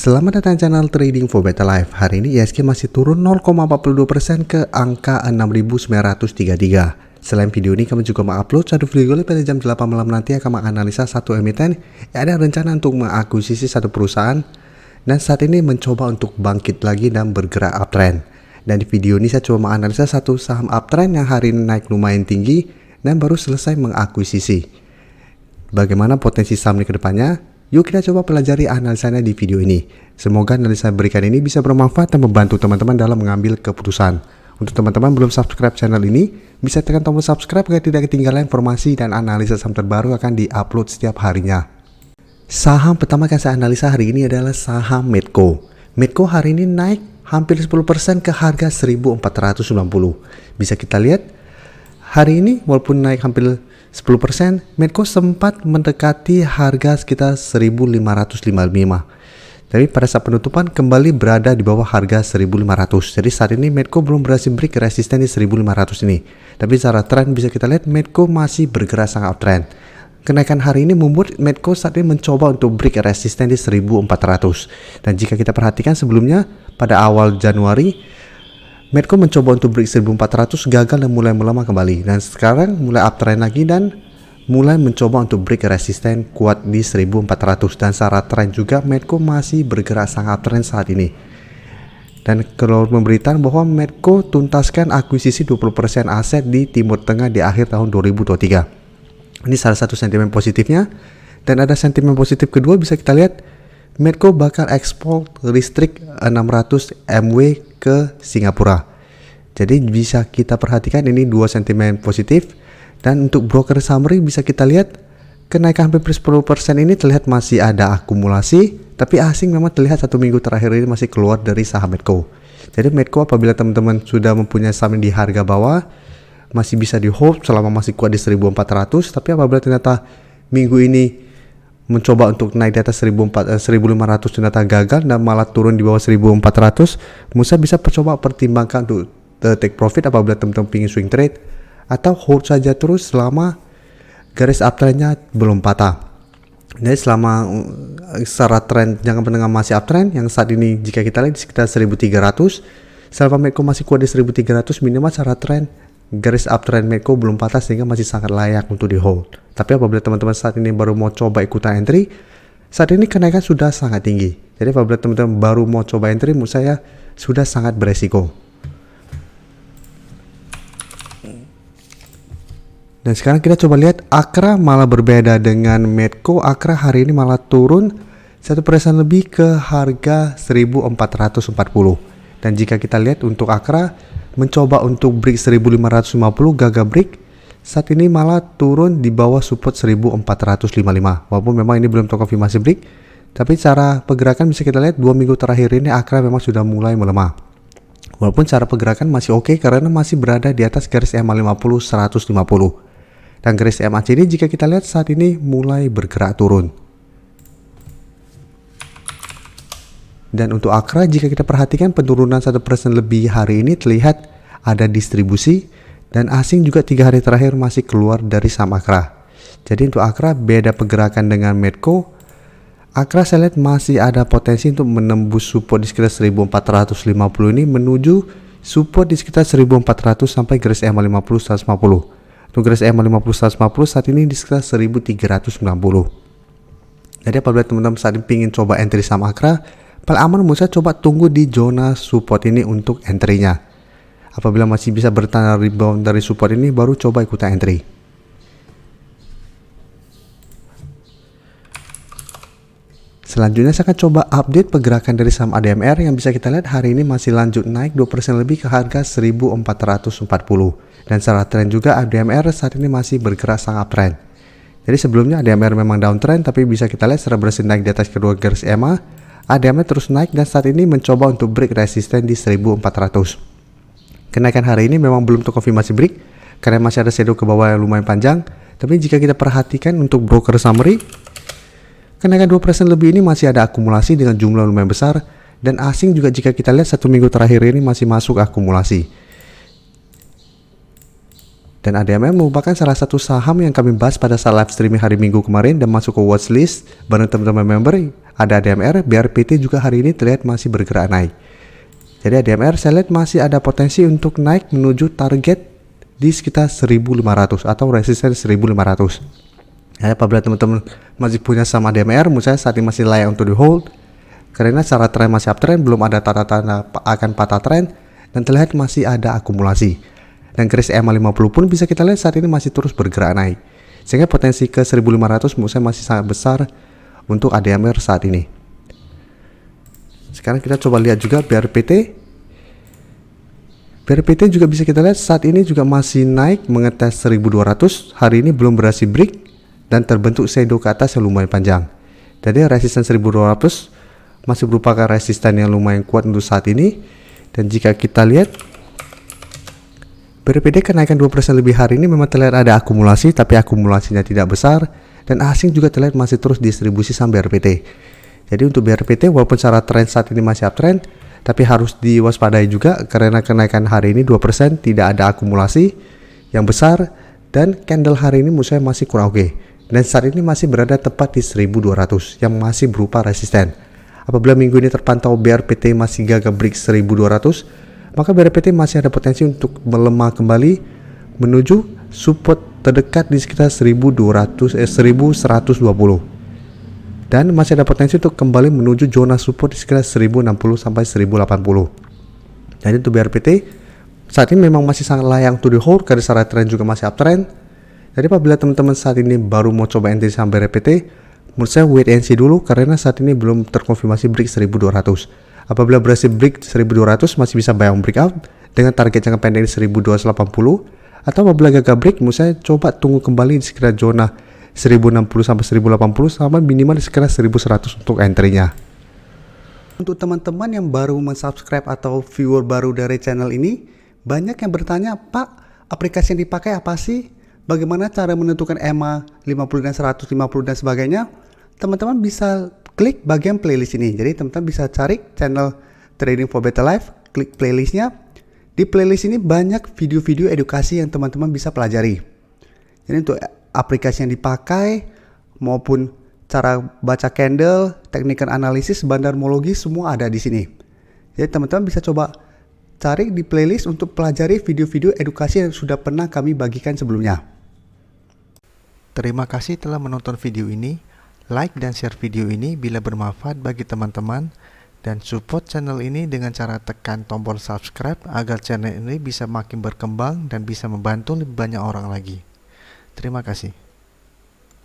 Selamat datang di channel Trading for Better Life. Hari ini IHSG masih turun 0,42% ke angka 6.933. Selain video ini, kami juga mengupload satu video pada jam 8 malam nanti akan menganalisa satu emiten yang ada rencana untuk mengakuisisi satu perusahaan dan saat ini mencoba untuk bangkit lagi dan bergerak uptrend. Dan di video ini saya coba menganalisa satu saham uptrend yang hari ini naik lumayan tinggi dan baru selesai mengakuisisi. Bagaimana potensi saham ini ke depannya? Yuk kita coba pelajari analisanya di video ini. Semoga analisa berikan ini bisa bermanfaat dan membantu teman-teman dalam mengambil keputusan. Untuk teman-teman belum subscribe channel ini, bisa tekan tombol subscribe agar tidak ketinggalan informasi dan analisa saham terbaru akan diupload setiap harinya. Saham pertama yang saya analisa hari ini adalah saham Medco. Medco hari ini naik hampir 10% ke harga 1.490. Bisa kita lihat hari ini walaupun naik hampir 10%, Medco sempat mendekati harga sekitar 1.555. Tapi pada saat penutupan kembali berada di bawah harga 1.500. Jadi saat ini Medco belum berhasil break resisten di 1.500 ini. Tapi secara tren bisa kita lihat Medco masih bergerak sangat uptrend. Kenaikan hari ini membuat Medco saat ini mencoba untuk break resisten di 1.400. Dan jika kita perhatikan sebelumnya pada awal Januari Medco mencoba untuk break 1400 gagal dan mulai melemah kembali, dan sekarang mulai uptrend lagi dan mulai mencoba untuk break resisten kuat di 1400, dan secara tren juga Medco masih bergerak sangat uptrend saat ini. Dan keluar pemberitaan bahwa Medco tuntaskan akuisisi 20% aset di Timur Tengah di akhir tahun 2023. Ini salah satu sentimen positifnya, dan ada sentimen positif kedua bisa kita lihat Medco bakal ekspor listrik 600 MW ke Singapura. Jadi bisa kita perhatikan ini dua sentimen positif. Dan untuk broker summary bisa kita lihat kenaikan hampir 10% ini terlihat masih ada akumulasi, tapi asing memang terlihat satu minggu terakhir ini masih keluar dari saham Medco. Jadi Medco apabila teman-teman sudah mempunyai saham di harga bawah masih bisa di hold selama masih kuat di 1.400, tapi apabila ternyata minggu ini mencoba untuk naik di atas 1.500 ternyata gagal dan malah turun di bawah 1.400, Musa bisa coba pertimbangkan untuk take profit apabila teman-teman ingin swing trade, atau hold saja terus selama garis uptrendnya belum patah. Jadi selama secara tren jangka panjang masih uptrend yang saat ini jika kita lihat di sekitar 1.300, selama Medco masih kuat di 1.300 minimal secara tren garis uptrend Medco belum patah sehingga masih sangat layak untuk di hold. Tapi apabila teman-teman saat ini baru mau coba ikutan entry, saat ini kenaikan sudah sangat tinggi. Jadi apabila teman-teman baru mau coba entry, menurut saya sudah sangat beresiko. Dan sekarang kita coba lihat Akra malah berbeda dengan Medco. Akra hari ini malah turun 1% lebih ke harga 1.440. Dan jika kita lihat untuk Akra mencoba untuk break 1.550 gagal break, saat ini malah turun di bawah support 1.455. Walaupun memang ini belum terkonfirmasi break, tapi cara pergerakan bisa kita lihat 2 minggu terakhir ini Akra memang sudah mulai melemah. Walaupun cara pergerakan masih oke karena masih berada di atas garis EMA 50 150. Dan garis MACD jika kita lihat saat ini mulai bergerak turun. Dan untuk Akra jika kita perhatikan penurunan 1% lebih hari ini terlihat ada distribusi, dan asing juga 3 hari terakhir masih keluar dari saham Akra. Jadi untuk Akra beda pergerakan dengan Medco. Akra saya lihat masih ada potensi untuk menembus support di sekitar 1.450 ini menuju support di sekitar 1.400 sampai garis EMA 50 150. Untuk garis EMA 50 150 saat ini di sekitar 1.390. Jadi apabila teman-teman saat ini ingin coba entry saham Akra, paling aman menurut saya coba tunggu di zona support ini untuk entry-nya. Apabila masih bisa bertahan rebound dari support ini baru coba ikutan entry. Selanjutnya saya akan coba update pergerakan dari saham ADMR yang bisa kita lihat hari ini masih lanjut naik 2% lebih ke harga 1.440. Dan secara tren juga ADMR saat ini masih bergerak sangat uptrend. Jadi sebelumnya ADMR memang downtrend, tapi bisa kita lihat setelah berhasil naik di atas kedua garis EMA, ADMR terus naik dan saat ini mencoba untuk break resisten di 1.400. Kenaikan hari ini memang belum terkonfirmasi break karena masih ada shadow ke bawah yang lumayan panjang. Tapi jika kita perhatikan untuk broker summary, kenaikan 2% lebih ini masih ada akumulasi dengan jumlah lumayan besar, dan asing juga jika kita lihat 1 minggu terakhir ini masih masuk akumulasi. Dan ADMR merupakan salah satu saham yang kami bahas pada saat live streaming hari Minggu kemarin dan masuk ke watchlist bareng teman-teman member. Ada ADMR, BRPT juga hari ini terlihat masih bergerak naik. Jadi ADMR saya lihat masih ada potensi untuk naik menuju target di sekitar 1500 atau resisten 1500. Ya, apabila teman-teman masih punya saham ADMR, menurut saya saat ini masih layak untuk di hold karena secara tren masih uptrend, belum ada tanda-tanda akan patah tren dan terlihat masih ada akumulasi. Dan garis EMA 50 pun bisa kita lihat saat ini masih terus bergerak naik, sehingga potensi ke 1500 menurut saya masih sangat besar untuk ADMR saat ini. Sekarang kita coba lihat juga BRPT. BRPT juga bisa kita lihat saat ini juga masih naik mengetes 1200. Hari ini belum berhasil break dan terbentuk shadow ke atas yang lumayan panjang. Jadi resisten 1200 masih merupakan resisten yang lumayan kuat untuk saat ini. Dan jika kita lihat BRPT kenaikan 2% lebih hari ini memang terlihat ada akumulasi, tapi akumulasinya tidak besar dan asing juga terlihat masih terus distribusi saham BRPT. Jadi untuk BRPT walaupun secara tren saat ini masih uptrend, tapi harus diwaspadai juga karena kenaikan hari ini 2%, tidak ada akumulasi yang besar dan candle hari ini menurut saya masih kurang oke. Dan saat ini masih berada tepat di 1200 yang masih berupa resisten. Apabila minggu ini terpantau BRPT masih gagal break 1200, maka BRPT masih ada potensi untuk melemah kembali menuju support terdekat di sekitar 1120 dan masih ada potensi untuk kembali menuju zona support di sekitar 1060 sampai 1080. Jadi untuk BRPT saat ini memang masih sangat layak untuk di hold karena secara tren juga masih uptrend. Jadi apabila teman-teman saat ini baru mau coba entry saham BRPT, menurut saya wait and see dulu karena saat ini belum terkonfirmasi break 1200. Apabila berhasil break 1200 masih bisa buy on breakout dengan target jangka pendek 1280, atau apabila gagal break menurut saya coba tunggu kembali di sekitar zona 1060 sampai 1080 sama minimal di sekitar 1100 untuk entry-nya. Untuk teman-teman yang baru mensubscribe atau viewer baru dari channel ini, banyak yang bertanya, "Pak, aplikasi yang dipakai apa sih? Bagaimana cara menentukan EMA 50 dan 150 dan sebagainya?" Teman-teman bisa klik bagian playlist ini. Jadi teman-teman bisa cari channel Trading for Better Life, klik playlistnya. Di playlist ini banyak video-video edukasi yang teman-teman bisa pelajari. Jadi untuk aplikasi yang dipakai maupun cara baca candle, technical analysis, bandarmologi semua ada di sini. Jadi teman-teman bisa coba cari di playlist untuk pelajari video-video edukasi yang sudah pernah kami bagikan sebelumnya. Terima kasih telah menonton video ini. Like dan share video ini bila bermanfaat bagi teman-teman dan support channel ini dengan cara tekan tombol subscribe agar channel ini bisa makin berkembang dan bisa membantu lebih banyak orang lagi. Terima kasih.